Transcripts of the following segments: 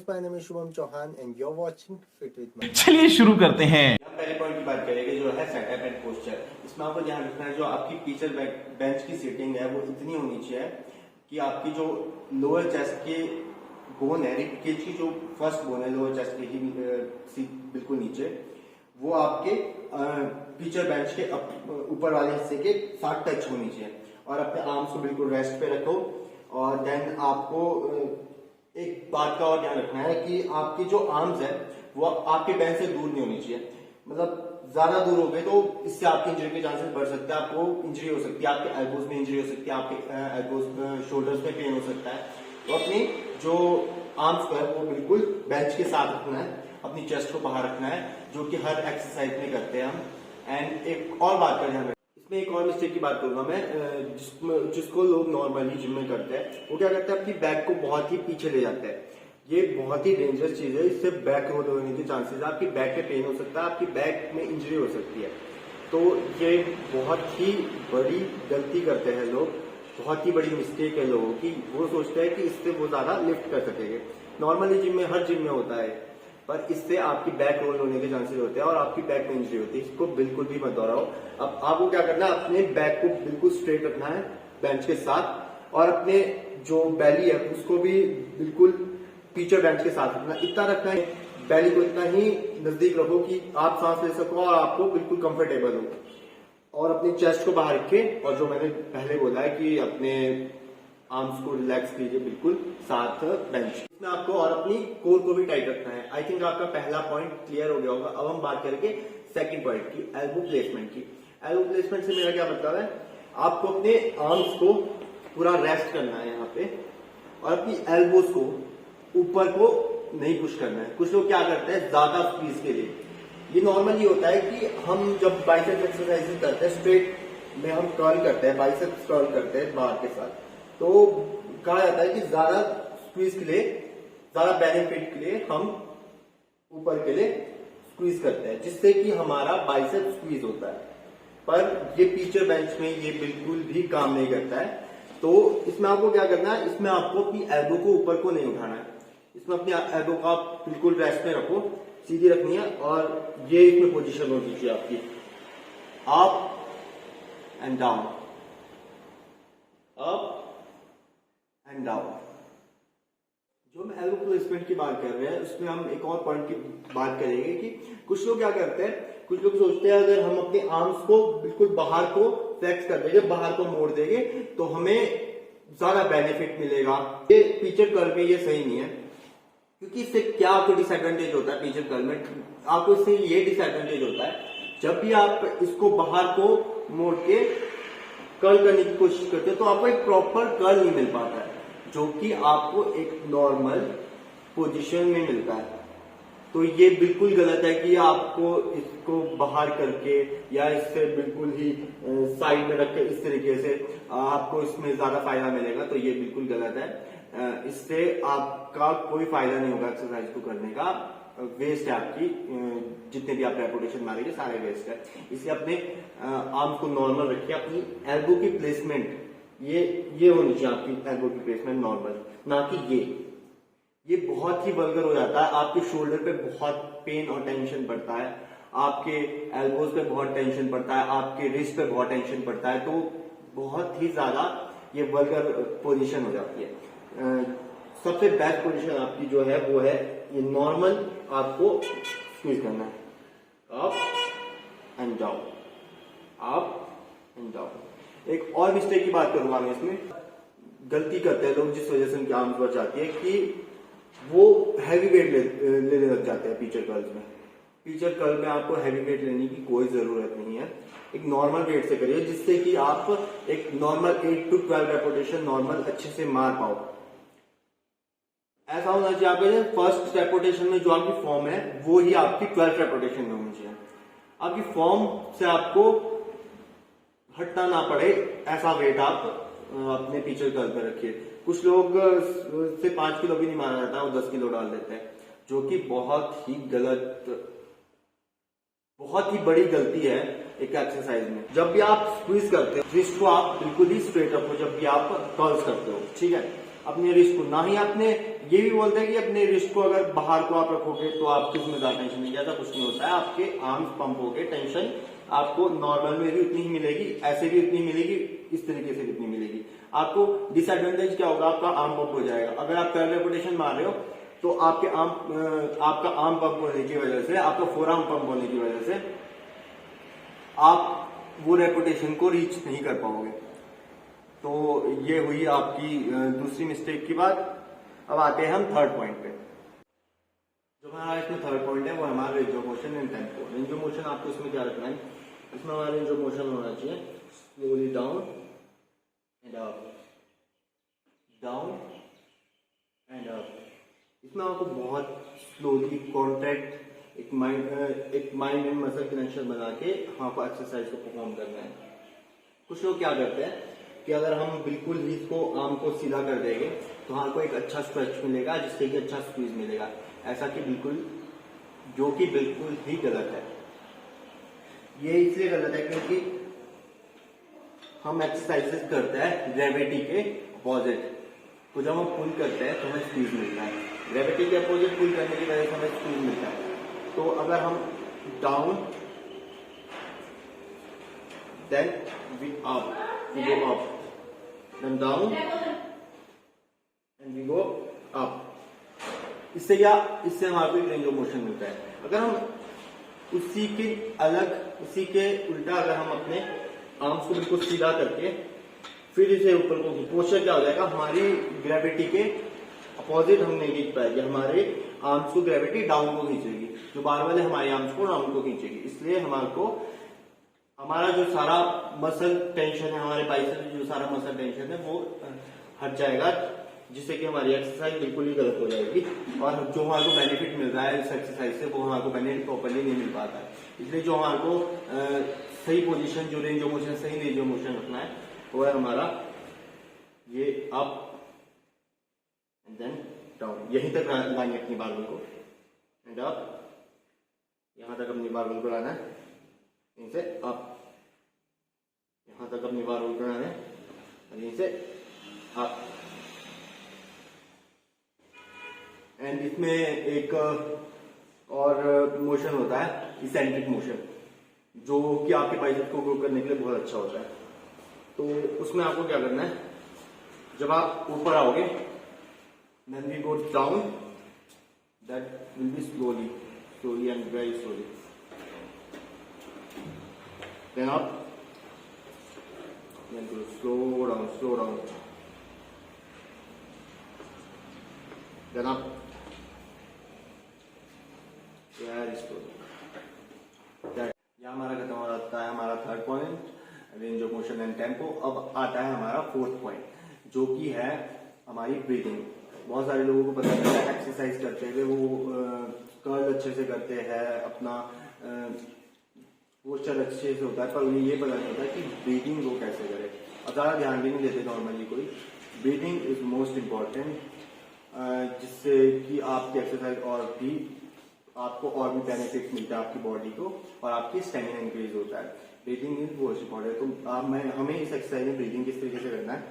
Friends, my name is Shubham Chauhan and you are watching fit with my. चलिए शुरू करते हैं। पहले पॉइंट की बात करेंगे जो है सेटअप एंड पोस्चर। इसमें आपको ध्यान रखना है जो आपकी पीछे बेंच की सीटिंग है वो इतनी होनी चाहिए कि आपकी जो लोअर चेस्ट के बोन है, रिब केज की जो फर्स्ट बोन है लोअर चेस्ट के ही बिल्कुल नीचे, वो आपके पीछे बेंच के ऊपर वाले हिस्से के साथ टच होनी चाहिए। और अपने आर्म्स को बिल्कुल रेस्ट पे रखो। और देन आपको एक बात का और ध्यान रखना है कि आपकी जो आर्म्स है वो आपके बेंच से दूर नहीं होनी चाहिए। मतलब ज्यादा दूर हो गए तो इससे आपकी इंजरी के चांसेस बढ़ सकते हैं। आपको इंजरी हो सकती है, आपके एल्बोज में इंजरी हो सकती है, आपके एल्बोज शोल्डर्स में पेन हो सकता है। तो अपनी जो आर्म्स को है वो बिल्कुल बेंच के साथ रखना है, अपनी चेस्ट को बाहर रखना है, जो कि हर एक्सरसाइज में करते हैं हम। एंड एक और बात का ध्यान रखना, इसमें एक और मिस्टेक की बात करूंगा मैं, जिसको लोग नॉर्मली जिम में करते हैं। वो क्या करते हैं, अपनी बैक को बहुत ही पीछे ले जाते हैं। ये बहुत ही डेंजरस चीज है, इससे बैक रोड होने के चांसेस है, आपकी बैक में पेन हो सकता है, आपकी बैक में इंजरी हो सकती है। तो ये बहुत ही बड़ी गलती करते हैं लोग, बहुत ही बड़ी मिस्टेक है लोगों की। वो सोचते हैं कि इससे वो ज्यादा लिफ्ट कर सकेंगे। नॉर्मली जिम में, हर जिम में होता है, पर इससे आपकी बैक रोल होने के चांसेस होते हैं और आपकी बैक में इंजरी होती है। इसको बिल्कुल भी मत दोहराओ। अब आपको क्या करना है, अपने बैक को बिल्कुल स्ट्रेट रखना है बेंच के साथ, और अपने जो बैली है उसको भी बिल्कुल पीछे बेंच के साथ रखना। इतना रखना है, बैली को इतना ही नजदीक रखो कि आप सांस ले सको और आपको बिल्कुल कंफर्टेबल हो। और अपनी चेस्ट को बाहर रखें, और जो मैंने पहले बोला है कि अपने आर्म्स को रिलैक्स कीजिए बिल्कुल साथ बेंच। इसमें आपको और अपनी कोर को भी टाइट रखना है। आई थिंक आपका पहला पॉइंट क्लियर हो गया होगा। अब हम बात करेंगे सेकंड पॉइंट की, एल्बो प्लेसमेंट की। एल्बो प्लेसमेंट से मेरा क्या मतलब है, आपको अपने आर्म्स को पूरा रेस्ट करना है यहाँ पे, और अपनी एल्बोज को ऊपर को नहीं पुश करना है। कुछ लोग क्या करते हैं, ज्यादा स्क्वीज के लिए, ये नॉर्मली होता है कि हम जब बाइसेप्स एक्सरसाइजेस करते हैं, स्ट्रेट में हम कर्ल करते हैं, बाइसेप्स कर्ल करते हैं बार के साथ, तो कहा जाता है कि ज्यादा स्क्वीज के लिए, ज्यादा बेनिफिट के लिए हम ऊपर के लिए स्क्वीज करते हैं, जिससे कि हमारा बाइसेप स्क्वीज होता है। पर ये पीछे बेंच में ये बिल्कुल भी काम नहीं करता है। तो इसमें आपको क्या करना है, इसमें आपको अपनी एल्बो को ऊपर को नहीं उठाना है। इसमें अपनी एल्बो को आप बिल्कुल रेस्ट में रखो, सीधी रखनी है, और ये इसमें पोजीशन होनी चाहिए आपकी, up and down, up and down. जो हम एल्बो प्लेसमेंट की बात कर रहे हैं, उसमें हम एक और पॉइंट की बात करेंगे कि कुछ लोग क्या करते हैं, कुछ लोग सोचते हैं अगर हम अपने आर्म्स को बिल्कुल बाहर को फ्लेक्स कर देंगे, बाहर को मोड़ देंगे, तो हमें ज्यादा बेनिफिट मिलेगा। ये फीचर कर्ल में ये सही नहीं है, क्योंकि इससे क्या आपको डिसएडवांटेज होता है फीचर कर्ल में, आपको इससे ये डिसएडवांटेज होता है, जब भी आप इसको बाहर को मोड़ के कर्ल करने की कोशिश करते हो तो आपको एक प्रॉपर कर्ल नहीं मिल पाता है, जो कि आपको एक नॉर्मल पोजीशन में मिलता है। तो ये बिल्कुल गलत है कि आपको इसको बाहर करके या इससे बिल्कुल ही साइड में रख के इस तरीके से आपको इसमें ज्यादा फायदा मिलेगा, तो ये बिल्कुल गलत है। इससे आपका कोई फायदा नहीं होगा एक्सरसाइज को करने का, वेस्ट है आपकी, जितने भी आप रेपुटेशन मारेंगे सारे वेस्ट है। इसलिए अपने आर्म्स को नॉर्मल रखिए। अपनी एल्बो की प्लेसमेंट ये होनी चाहिए, आपकी एल्बो की प्लेसमेंट नॉर्मल, ना कि ये बहुत ही वल्गर हो जाता है। आपके शोल्डर पे बहुत पेन और टेंशन पड़ता है, आपके एल्बोज पे बहुत टेंशन पड़ता है, आपके रिस्ट पे बहुत टेंशन पड़ता है, तो बहुत ही ज्यादा ये वल्गर पोजीशन हो जाती है। सबसे बेस्ट पोजीशन आपकी जो है वो है ये नॉर्मल, आपको स्क्वीज करना है, up and down, up and down. एक और मिस्टेक की बात करूंगा मैं, इसमें गलती करते हैं लोग, जिस वजह से उनकी आर्म्स बढ़ जाती है, कि वो हैवी वेट लेने लग जाते हैं फीचर कर्ल में। फीचर कर्ल में आपको हैवी वेट लेने की कोई जरूरत नहीं है, एक नॉर्मल वेट से करिए, जिससे कि आप एक नॉर्मल 8 to 12 रेपुटेशन नॉर्मल अच्छे से मार पाओ। ऐसा होना चाहिए आपके फर्स्ट रेपुटेशन में जो आपकी फॉर्म है वो ही आपकी 12th रेपुटेशन में होनी चाहिए। आपकी फॉर्म से आपको हटना ना पड़े, ऐसा वेट आप अपने फीचर कर्ल पे रखिए। कुछ लोग से 5 किलो भी नहीं मारा जाता, वो 10 किलो डाल देते हैं, जो कि बहुत ही गलत, बहुत ही बड़ी गलती है एक एक्सरसाइज में। जब भी आप स्क्वीज करते हो, रिस्ट को आप बिल्कुल ही स्ट्रेट रखो जब भी आप कर्ल्स करते हो, ठीक है। अपने रिस्ट को, ना ही अपने ये भी बोलते हैं कि अपने रिस्ट को अगर बाहर को आप रखोगे तो आपको उसमें ज्यादा टेंशन नहीं, ज्यादा कुछ नहीं होता है। आपके आर्म्स पंप होके टेंशन आपको नॉर्मल में भी उतनी ही मिलेगी, ऐसे भी उतनी मिलेगी, इस तरीके से भी उतनी मिलेगी। आपको डिसएडवांटेज क्या होगा, आपका आर्म पंप हो जाएगा। अगर आप कर्ल रेपिटेशन मार रहे हो तो आपका आर्म पंप होने की वजह से, आपका फोर आर्म पंप होने की वजह से आप वो रेपुटेशन को रीच नहीं कर पाओगे। तो ये हुई आपकी दूसरी मिस्टेक की बात। अब आते हैं हम थर्ड पॉइंट पे। जो हमारा इसमें थर्ड पॉइंट है वो हमारा range of motion and tempo. Range of motion आपको इसमें क्या रखना है, इसमें हमारा रेंज ऑफ मोशन होना चाहिए slowly down and up, down and up. इसमें आपको बहुत स्लोली कॉन्ट्रैक्ट एक माइंड एंड मसल कनेक्शन बना के आपको एक्सरसाइज को परफॉर्म करना है। कुछ लोग क्या करते हैं कि अगर हम बिल्कुल ही इसको आर्म को सीधा कर देंगे तो हमको एक अच्छा स्ट्रेच मिलेगा, जिससे कि अच्छा स्क्वीज मिलेगा। ऐसा कि जो कि बिल्कुल ही गलत है। ये इसलिए गलत है क्योंकि हम एक्सरसाइजेस करते हैं ग्रेविटी के अपोजिट, तो जब हम पुल करते हैं तो हमें स्क्वीज मिलता है। ग्रेविटी के अपोजिट पुल करने की वजह से हमें स्क्वीज मिलता है। तो अगर हम down then we go up, then down and we go up, इससे हमारे को रेंज ऑफ मोशन मिलता है। अगर हम उसी के उल्टा अगर हम अपने आर्म्स को बिल्कुल सीधा करके फिर इसे ऊपर को, पोस्चर क्या हो जाएगा, हमारी ग्रेविटी के अपोजिट हम नहीं खींच पाएंगे, हमारे आर्म्स को ग्रेविटी डाउन को खींचेगी, जो बार वाले हमारे आर्म्स को डाउन को खींचेगी। इसलिए हमारा जो सारा मसल टेंशन है, हमारे बाइसेप्स में जो सारा मसल टेंशन है वो हट जाएगा, जिससे कि हमारी एक्सरसाइज बिल्कुल ही गलत हो जाएगी और जो हमारे को बेनिफिट मिल रहा है इस एक्सरसाइज से वो हमारे को बेनिफिट प्रॉपरली नहीं मिल पाता है। इसलिए जो हमारे को सही पोजीशन, जो रेंज ऑफ मोशन, सही रेंज ऑफ मोशन रखना है वो है हमारा ये अप एंड देन डाउन। यहीं तक लाएंगे अपनी बारबल को, एंड अप, यहां तक अपनी बारबल को लाना है, यहीं से अप, यहां तक अपनी बारबल को लाना है और यहीं से अप। एंड इसमें एक और मोशन होता है इसेंट्रिक मोशन, जो कि आपके बाइसेप्स को ग्रो करने के लिए बहुत अच्छा होता है। तो उसमें आपको क्या करना है, जब आप ऊपर आओगे then we go down, that will be slowly and very slowly, then up, then go slow down, then up, very slowly। यह हमारा खत्म हो जाता है हमारा third point, range of motion and tempo. अब आता है हमारा फोर्थ पॉइंट, जो कि है हमारी ब्रीथिंग। बहुत सारे लोगों को पता चलता है एक्सरसाइज करते हुए वो कर्ल अच्छे से करते हैं, अपना पोस्चर अच्छे से होता है, पर उन्हें ये पता नहीं होता कि ब्रीथिंग वो कैसे करे, और ज़्यादा ध्यान भी नहीं देते नॉर्मली कोई। ब्रीथिंग इज मोस्ट इम्पॉर्टेंट, जिससे कि आपकी एक्सरसाइज आपको और भी बेनिफिट मिलता है आपकी बॉडी को, और आपकी स्टेमिना इंक्रीज होता है। Breathing is most important. तो हमें इस एक्सरसाइज में ब्रीथिंग किस तरीके से करना है,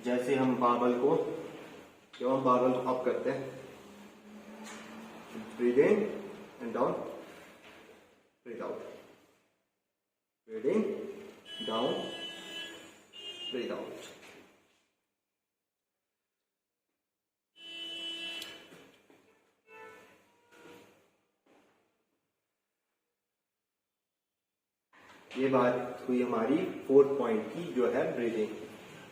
जैसे हम जब हम बारबल को अप करते हैं, breathe in and down, breathe out, breathe in down, breathe out. ये बात हुई हमारी फोर्थ पॉइंट की, जो है ब्रीदिंग।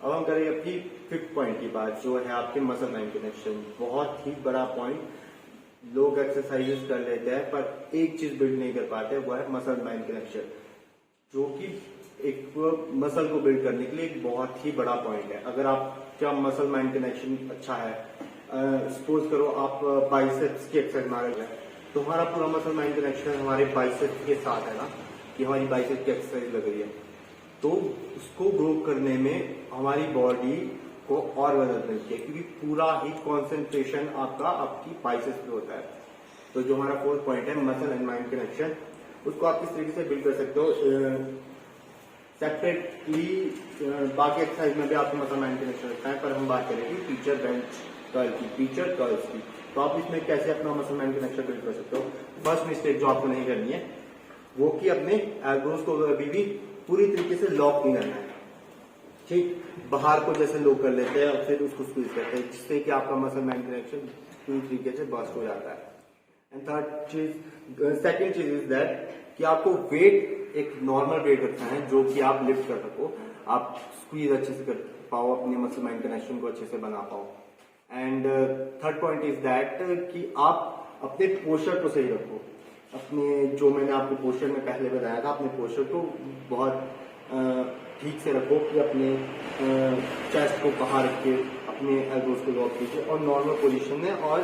अब हम करेंगे अपनी फिफ्थ पॉइंट की बात, जो है आपके मसल माइंड कनेक्शन। बहुत ही बड़ा पॉइंट, लोग एक्सरसाइजेस कर लेते हैं पर एक चीज बिल्ड नहीं कर पाते, वो है मसल माइंड कनेक्शन, जो कि एक मसल को बिल्ड करने के लिए एक बहुत ही बड़ा पॉइंट है। अगर आपका मसल माइंड कनेक्शन अच्छा है, सपोज करो आप बाइसेप्स की एक्सरसाइज मार रहे हैं, तो हमारा पूरा मसल माइंड कनेक्शन हमारे बाइसेप्स के साथ है ना, कि हमारी बाइसेप्स की एक्सरसाइज लग रही है, तो उसको ग्रो करने में हमारी बॉडी को और मदद मिलती है, क्योंकि पूरा ही कंसंट्रेशन आपकी बाइसेप्स पे होता है। तो जो हमारा फोर्थ पॉइंट है मसल एंड माइंड कनेक्शन, उसको आप किस तरीके से बिल्ड कर सकते हो सेपरेटली। बाकी एक्सरसाइज में भी आपको मसल माइंड कनेक्शन रखना है, पर हम बात करेंगे टीचर बेंच कर्ल की, फीचर कर्ल्स की। तो आप इसमें कैसे अपना मसल मैन कनेक्शन बिल्ड कर सकते हो। फर्स्ट मिस्टेक जो आपको नहीं करनी है वो कि अपने एल्बोज को अभी भी पूरी तरीके से लॉक नहीं करना है, ठीक। बाहर को जैसे लॉक कर लेते हैं और फिर उसको स्क्वीज करते हैं, जिससे कि आपका मसल मैन कनेक्शन पूरी तरीके से बस्ट हो जाता है। एंड सेकेंड चीज इज दैट कि आपको वेट एक नॉर्मल वेट रखना है जो कि आप लिफ्ट कर सको, आप स्क्वीज अच्छे से कर पाओ, अपने मसल माइंड कनेक्शन को अच्छे से बना पाओ। And third point is that कि आप अपने पोस्चर को सही रखो। अपने जो मैंने आपको पोस्चर में पहले बताया था, अपने पोस्चर को बहुत ठीक से रखो कि अपने चेस्ट को बाहर रख के अपने एल्बोज को लॉक कीजिए और नॉर्मल पोजीशन में। और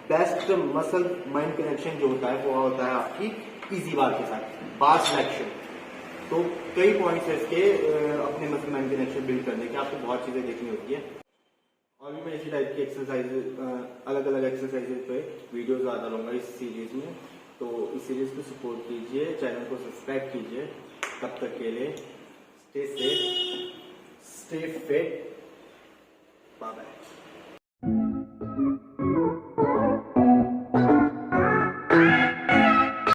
बेस्ट मसल माइंड कनेक्शन जो होता है वो होता है आपकी इजी बार के साथ, बार सिलेक्शन। तो कई पॉइंट्स है इसके अपने मसल माइंड कनेक्शन बिल्ड करने के, आपको बहुत चीजें देखनी होती है। और भी मैं इसी टाइप की एक्सरसाइज, अलग अलग एक्सरसाइजेज पे वीडियोज आता रहूंगा इस सीरीज में। तो इस सीरीज को सपोर्ट कीजिए, चैनल को सब्सक्राइब कीजिए। तब तक के लिए stay safe, stay fit, bye bye.